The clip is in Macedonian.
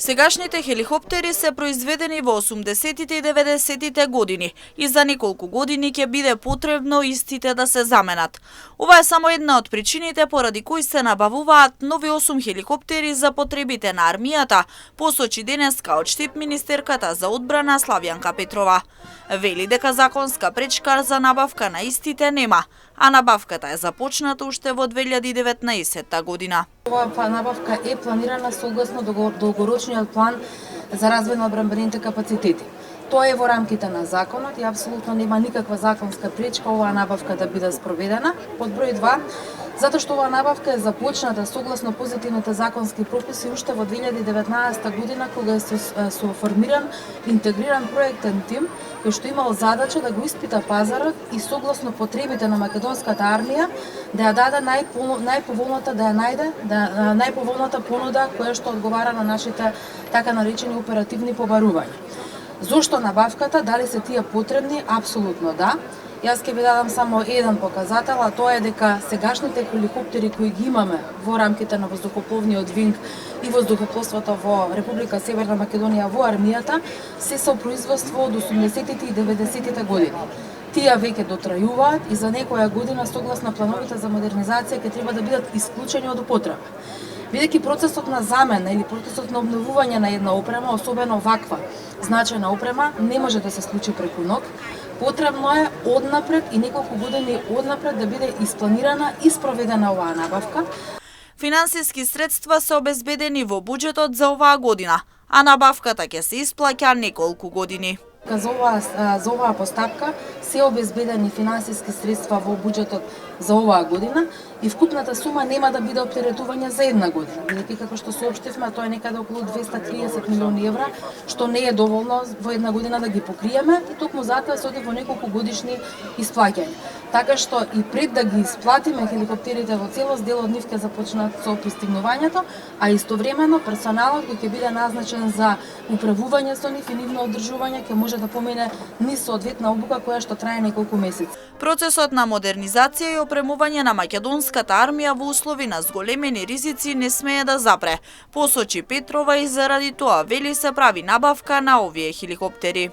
Сегашните хеликоптери се произведени во 80-тите и 90-тите години и за неколку години ќе биде потребно истите да се заменат. Ова е само една од причините поради кои се набавуваат нови 8 хеликоптери за потребите на армијата, посочи денеска од Штип министерката за одбрана Славјанка Петрова. Вели дека законска пречка за набавка на истите нема, а набавката е започната уште во 2019 година. Оваа набавка е планирана согласно долгорочниот план за развој на одбранбените капацитети. Тоа е во рамките на законот и апсолутно нема никаква законска пречка оваа набавка да биде спроведена. Под број 2, затоа што оваа набавка е започната согласно позитивните законски прописи уште во 2019 година кога се формиран интегриран проектен тим кој што имал задача да го испита пазарот и согласно потребите на македонската армија да ја даде најповолната понуда која што одговара на нашите така наречени оперативни побарувања. Зошто набавката, дали се тие потребни? Апсолутно да. Јас ќе ви дадам само еден показател, а тоа е дека сегашните хеликоптери кои ги имаме во рамките на воздухопловниот винг и воздухопловството во Република Северна Македонија во армијата се со производство од 80-тите и 90-тите години. Тие веќе дотрајуваат и за некоја година согласно плановите за модернизација ќе треба да бидат исклучени од употреба. Бидејќи процесот на замена или процесот на обновување на една опрема, особено ваква значајна опрема, не може да се случи преку ног. Потребно е однапред и неколку години однапред да биде испланирана и спроведена оваа набавка. Финансиски средства се обезбедени во буџетот за оваа година, а набавката ќе се исплаќа неколку години. За оваа постапка се обезбедени финансиски средства во буџетот за оваа година и вкупната сума нема да биде оптеретување за една година. Бидејќи како што соопштивме, тоа е некаде околу 230 милиони евра, што не е доволно во една година да ги покриеме и токму затоа се оди во неколку годишни исплаќања. Така што и пред да ги исплатиме хеликоптерите во целост, дел од нив ќе започнат со пристигнувањето, а истовремено персоналот кој ќе биде назначен за управување со нив и нивно одржување ќе може да помине низ соодветна обука која што трае неколку месеци. Процесот на модернизација и опремување на македонската армија во услови на зголемени ризици не смее да запре, посочи Петрова, и заради тоа вели се прави набавка на овие хеликоптери.